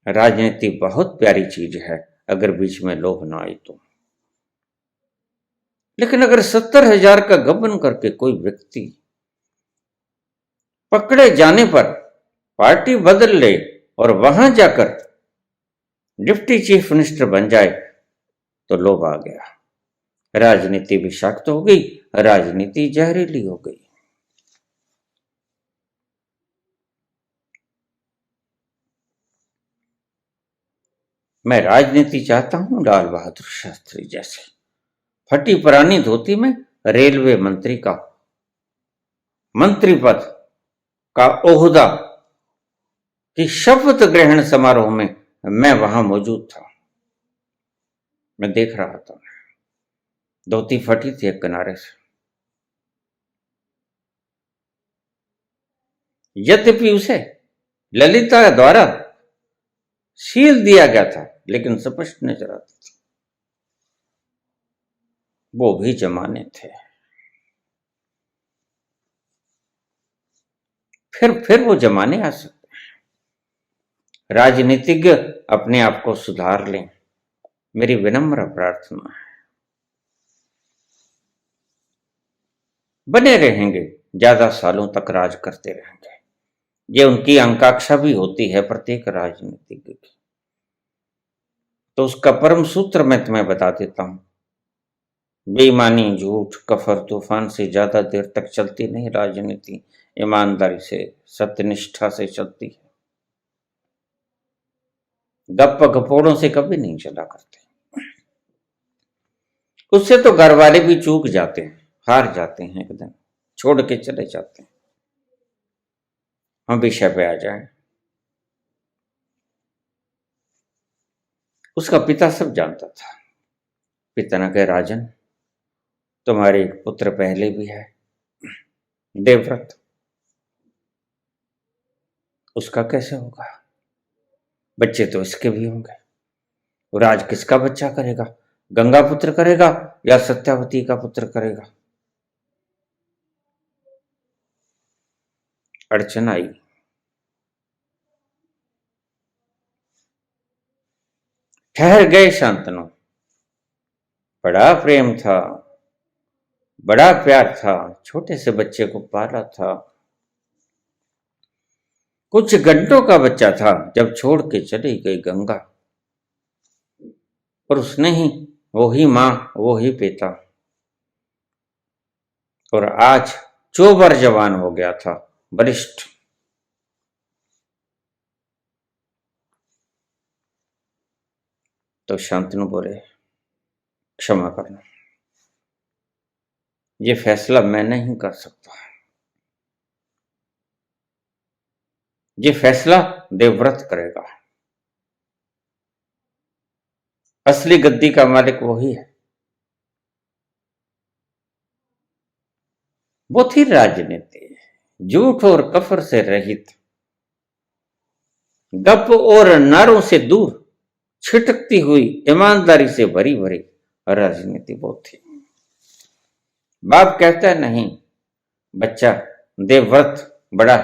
Speaker 1: राजनीति बहुत प्यारी चीज है अगर बीच में लोभ ना आए तो। लेकिन अगर 70,000 का गबन करके कोई व्यक्ति पकड़े जाने पर पार्टी बदल ले और वहां जाकर डिप्टी चीफ मिनिस्टर बन जाए तो लोभ आ गया, राजनीति विषाक्त हो गई, राजनीति जहरीली हो गई। मैं राजनीति चाहता हूं लाल बहादुर शास्त्री जैसे, फटी पुरानी धोती में रेलवे मंत्री का मंत्री पद का ओहदा कि शपथ ग्रहण समारोह में मैं वहां मौजूद था। मैं देख रहा था, धोती फटी थी एक किनारे से। यद्यपि उसे ललिता द्वारा सील दिया गया था, लेकिन स्पष्ट नजर आता था। वो भी जमाने थे। फिर वो जमाने आ सकते। राजनीतिज्ञ अपने आप को सुधार लें, मेरी विनम्र प्रार्थना है। बने रहेंगे, ज्यादा सालों तक राज करते रहेंगे, ये उनकी आकांक्षा भी होती है प्रत्येक राजनीतिज्ञ की। तो उसका परम सूत्र मैं तुम्हें बता देता हूं। बेईमानी, झूठ, कफर, तूफान से ज्यादा देर तक चलती नहीं राजनीति, ईमानदारी से, सत्यनिष्ठा से चलती है। गप्प गपोड़ों से कभी नहीं चला करते। उससे तो घर वाले भी चूक जाते हैं, हार जाते हैं, एकदम छोड़ के चले जाते हैं। हम विषय पे आ जाएं। उसका पिता सब जानता था। पिता ने कहा, राजन, तुम्हारे एक पुत्र पहले भी है, देवव्रत। उसका कैसे होगा? बच्चे तो इसके भी होंगे। राज किसका बच्चा करेगा? गंगा पुत्र करेगा या सत्यावती का पुत्र करेगा? अड़चन आई। ठहर गए शांतनु। बड़ा प्रेम था, बड़ा प्यार था, छोटे से बच्चे को पाला था। कुछ घंटों का बच्चा था जब छोड़ के चली गई गंगा। और उसने ही, वो ही मां, वो ही पिता। और आज चोबर जवान हो गया था, बलिष्ठ। तो शांतनु बोले, क्षमा करना, ये फैसला मैं नहीं कर सकता। ये फैसला देवव्रत करेगा। असली गद्दी का मालिक वही है। वो थी राजनीति, झूठ और कफर से रहित, गप और नारों से दूर, छिटकती हुई ईमानदारी से भरी भरी राजनीति वो थी। बाप कहता है, नहीं बच्चा, देवव्रत बड़ा,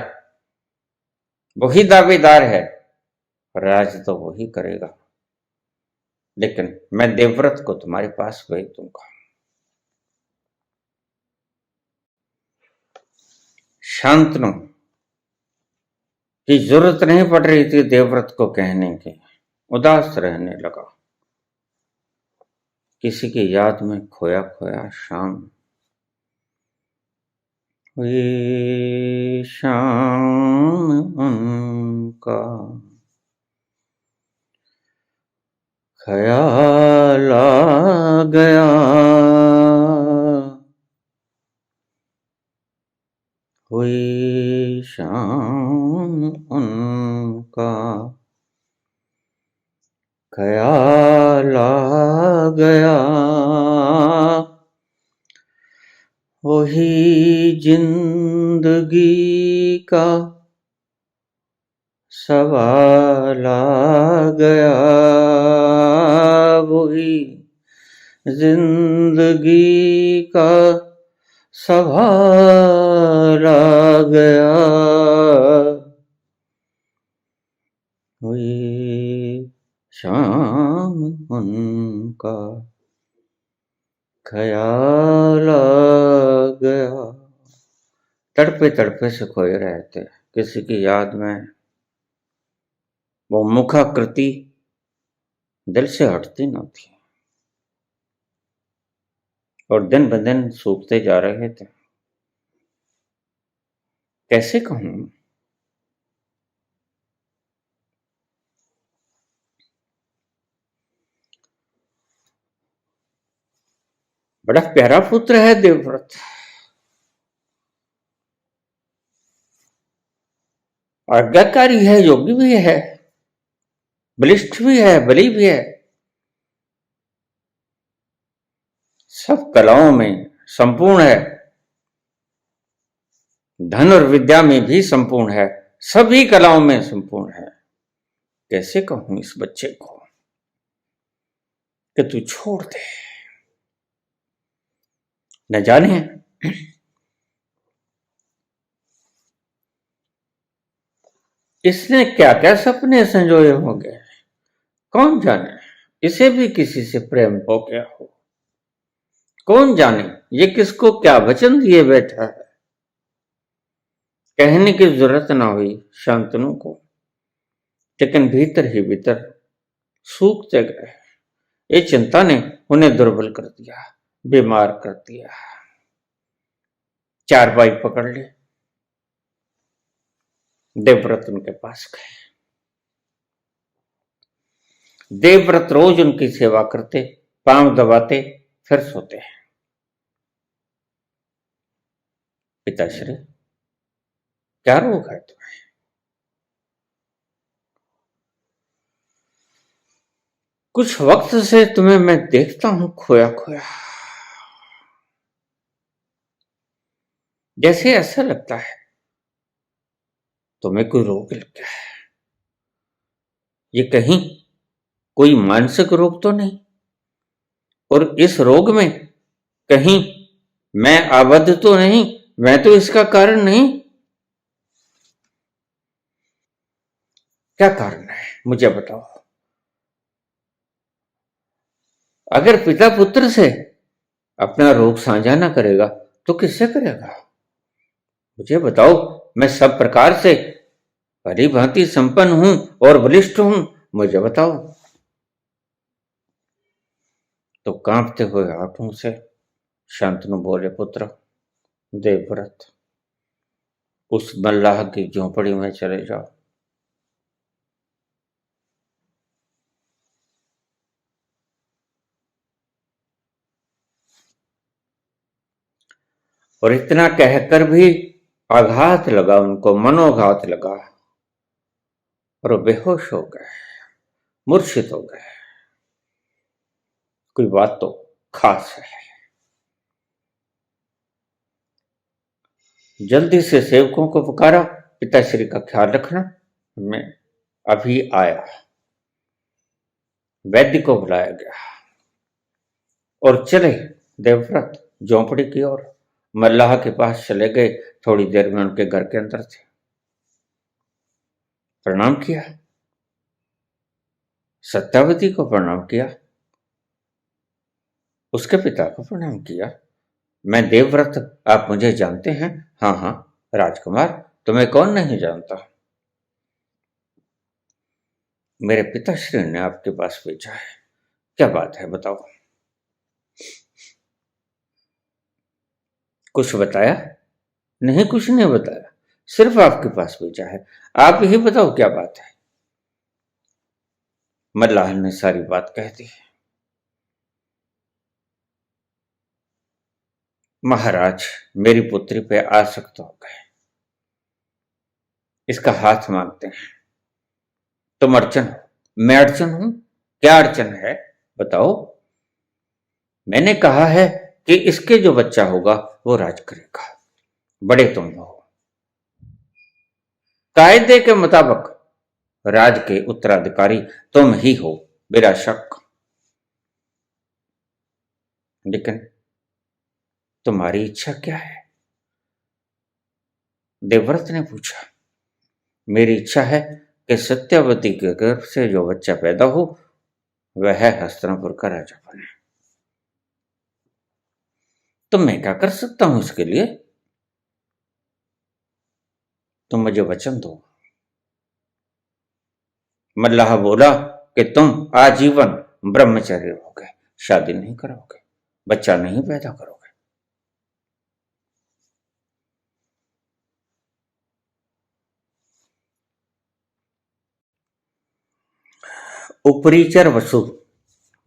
Speaker 1: वही दावेदार है, राज तो वही करेगा, लेकिन मैं देवव्रत को तुम्हारे पास भेज दूंगा। शांतनु की जरूरत नहीं पड़ रही थी देवव्रत को कहने की। उदास रहने लगा। किसी की याद में खोया खोया शाम हुई, शाम उनका ख्याल आ गया, हुई शाम उनका ख्याल आ गया, वही जिंदगी का सवाल आ गया, वही जिंदगी का सवाल आ गया, हुई शाम उनका ख्याल आ गया। तड़पे तड़पे से खोए रहे थे किसी की याद में। वो मुखाकृति दिल से हटती न थी और दिन ब दिन सूखते जा रहे थे। कैसे कहूं? बड़ा प्यारा पुत्र है देवव्रत, आज्ञाकारी है, योगी भी है, बलिष्ठ भी है, बली भी है, सब कलाओं में संपूर्ण है, धन और विद्या में भी संपूर्ण है, सभी कलाओं में संपूर्ण है। कैसे कहूं इस बच्चे को कि तू छोड़ दे, न जाने इसने क्या क्या सपने संजोए होंगे, कौन जाने इसे भी किसी से प्रेम हो गया हो, कौन जाने ये किसको क्या वचन दिए बैठा है। कहने की जरूरत ना हुई शांतनु को, लेकिन भीतर ही भीतर सूखते गए। ये चिंता ने उन्हें दुर्बल कर दिया, बीमार कर दिया। चारपाई पकड़ ली, देवव्रत उनके पास गए। देवव्रत रोज उनकी सेवा करते, पांव दबाते, फिर सोते। पिताश्री, क्या रोग है तुम्हें? कुछ वक्त से तुम्हें मैं देखता हूं खोया खोया, जैसे ऐसा लगता है तुम्हें कोई रोग लग गया है। ये कहीं कोई मानसिक रोग तो नहीं, और इस रोग में कहीं मैं आबद्ध तो नहीं, मैं तो इसका कारण नहीं। क्या कारण है मुझे बताओ। अगर पिता पुत्र से अपना रोग साझा ना करेगा तो किससे करेगा? मुझे बताओ, मैं सब प्रकार से भली भांति संपन्न हूं और बलिष्ठ हूं, मुझे बताओ। तो कांपते हुए हाथों से शांतनु बोले, पुत्र देवव्रत, उस मल्लाह की झोंपड़ी में चले जाओ। और इतना कहकर भी आघात लगा उनको, मनोघात लगा, और वो बेहोश हो गए, मूर्छित हो गए। कोई बात तो खास है। जल्दी से सेवकों को पुकारा, पिताश्री का ख्याल रखना, मैं अभी आया। वैद्य को बुलाया गया और चले देवव्रत झोंपड़ी की ओर। मल्लाह के पास चले गए। थोड़ी देर में उनके घर के अंदर थे। प्रणाम किया, सत्यावती को प्रणाम किया, उसके पिता को प्रणाम किया। मैं देवव्रत, आप मुझे जानते हैं? हाँ हाँ राजकुमार, तुम्हें कौन नहीं जानता। मेरे पिताश्री ने आपके पास भेजा है। क्या बात है बताओ। कुछ बताया? नहीं, कुछ नहीं बताया, सिर्फ आपके पास भेजा है। आप ही बताओ क्या बात है। मल्लाह ने सारी बात कह दी। महाराज मेरी पुत्री पे आसक्त हो गए, इसका हाथ मांगते हैं। तुम अड़चन हो, मैं अड़चन हूं? क्या अड़चन है बताओ। मैंने कहा है कि इसके जो बच्चा होगा वो राज करेगा, बड़े तुम हो, कायदे के मुताबिक राज के उत्तराधिकारी तुम ही हो बिना शक। लेकिन तुम्हारी इच्छा क्या है? देवव्रत ने पूछा। मेरी इच्छा है कि सत्यावती के गर्भ से जो बच्चा पैदा हो वह हस्तिनापुर का राजा बने। तो मैं क्या कर सकता हूं इसके लिए? तुम मुझे वचन दो। मल्लाह बोला कि तुम आजीवन ब्रह्मचर्य रहोगे, शादी नहीं करोगे, बच्चा नहीं पैदा करोगे। उपरीचर वसु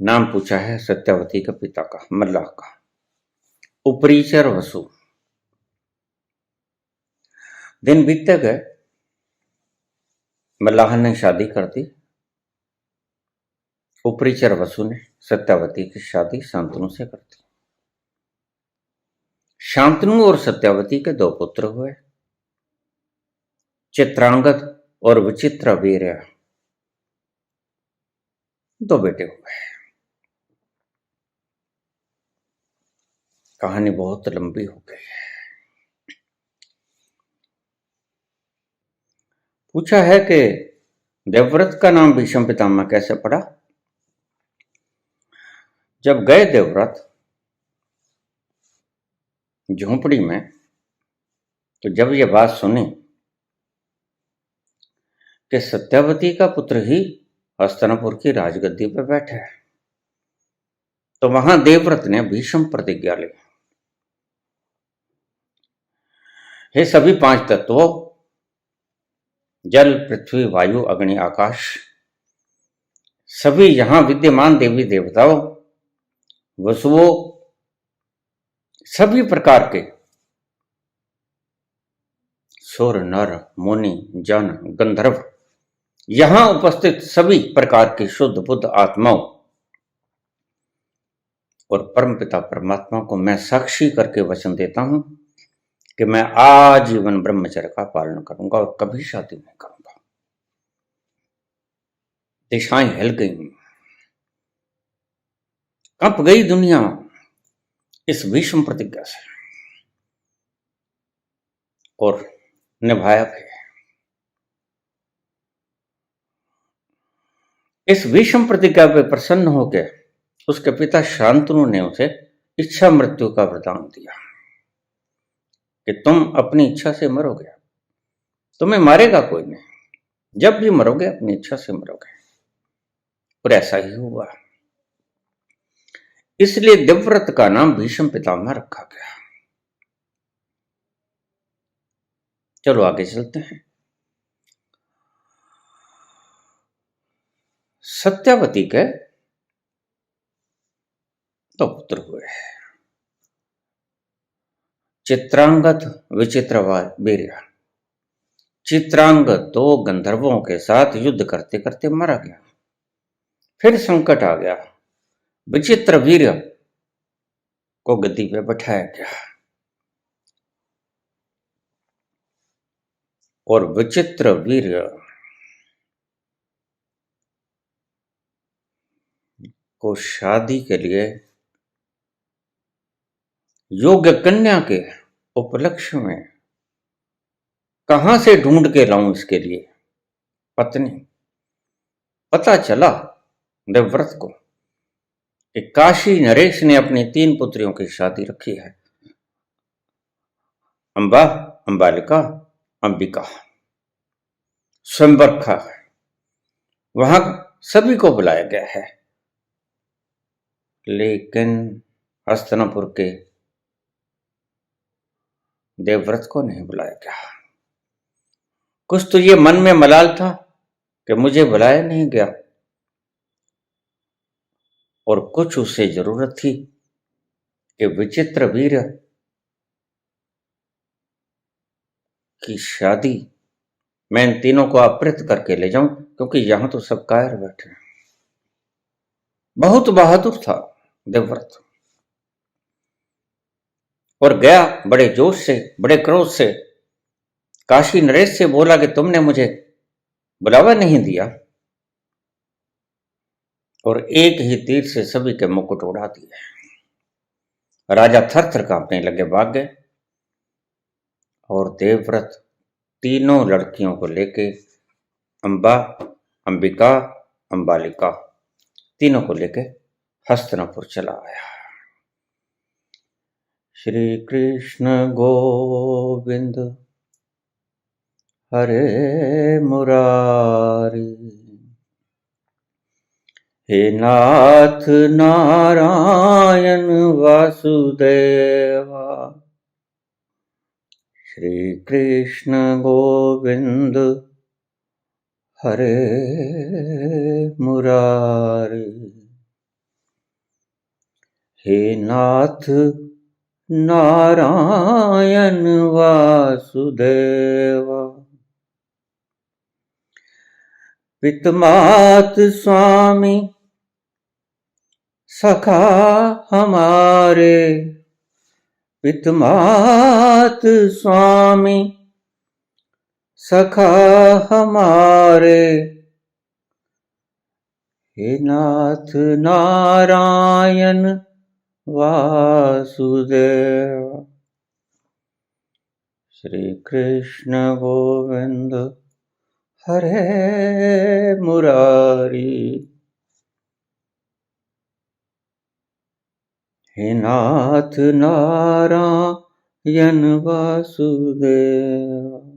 Speaker 1: नाम पूछा है सत्यावती के पिता का, मल्लाह का। उपरीचर वसु। दिन बीतते गए, मल्लाह ने शादी कर दी। उपरीचर वसु ने सत्यावती की शादी शांतनु से कर दी। शांतनु और सत्यावती के दो पुत्र हुए, चित्रांगद और विचित्र वीर्य, दो बेटे हुए। कहानी बहुत लंबी हो गई है। पूछा है कि देवव्रत का नाम भीष्म पितामह कैसे पड़ा। जब गए देवव्रत झोंपड़ी में, तो जब ये बात सुनी कि सत्यावती का पुत्र ही हस्तिनापुर की राजगद्दी पर बैठा है, तो वहां देवव्रत ने भीष्म प्रतिज्ञा ली। हे सभी पांच तत्वों, जल पृथ्वी वायु अग्नि आकाश, सभी यहां विद्यमान देवी देवताओं, वसुओं, सभी प्रकार के सुर नर मुनि जन गंधर्व, यहां उपस्थित सभी प्रकार की शुद्ध बुद्ध आत्माओं और परमपिता परमात्मा को मैं साक्षी करके वचन देता हूं कि मैं आजीवन ब्रह्मचर्य का पालन करूंगा और कभी शादी नहीं करूंगा। दिशाएं हिल गई, कंप गई दुनिया इस भीष्म प्रतिज्ञा से, और निभाया भी। इस भीष्म प्रतिज्ञा पे प्रसन्न होकर उसके पिता शांतनु ने उसे इच्छा मृत्यु का वरदान दिया कि तुम अपनी इच्छा से मरोगे, तुम्हें मारेगा कोई नहीं, जब भी मरोगे अपनी इच्छा से मरोगे। और ऐसा ही हुआ। इसलिए देवव्रत का नाम भीष्म पितामह रखा गया। चलो आगे चलते हैं। सत्यावती के दो पुत्र हुए, चित्रांगद विचित्र वीर्य। चित्रांगद दो गंधर्वों के साथ युद्ध करते करते मारा गया। फिर संकट आ गया, विचित्र वीर्य को गद्दी पे बैठाया गया, और विचित्र वीर्य को शादी के लिए योग्य कन्या के उपलक्ष्य में कहां से ढूंढ के लाऊं इसके लिए पत्नी। पता चला देवव्रत को कि काशी नरेश ने अपनी 3 पुत्रियों की शादी रखी है, अंबा, अंबालिका, अंबिका, स्वयंवर रखा है। वहां सभी को बुलाया गया है, लेकिन हस्तिनापुर के देवव्रत को नहीं बुलाया गया। कुछ तो ये मन में मलाल था कि मुझे बुलाया नहीं गया, और कुछ उसे जरूरत थी कि विचित्र वीर की शादी मैं इन तीनों को अपहृत करके ले जाऊं, क्योंकि यहां तो सब कायर बैठे हैं। बहुत बहादुर था देवव्रत, और गया बड़े जोश से, बड़े क्रोध से। काशी नरेश से बोला कि तुमने मुझे बुलावा नहीं दिया, और एक ही तीर से सभी के मुकुट उड़ा दिए। राजा थर थर कांपने लगे, भाग गए, और देवव्रत तीनों लड़कियों को लेके, अंबा, अंबिका, अंबालिका, तीनों को लेके हस्तिनापुर चला आया। श्री कृष्ण गोविंद हरे मुरारी, हे नाथ नारायण वासुदेवा, श्री कृष्ण गोविंद हरे मुरारी, हे नाथ नारायण वासुदेव। पितमात स्वामी सखा हमारे, पितमात स्वामी सखा हमारे, हे नाथ नारायण वासुदेव। श्री कृष्ण गोविंद हरे मुरारी, हे नाथ नारायण वासुदेव।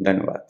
Speaker 1: धन्यवाद।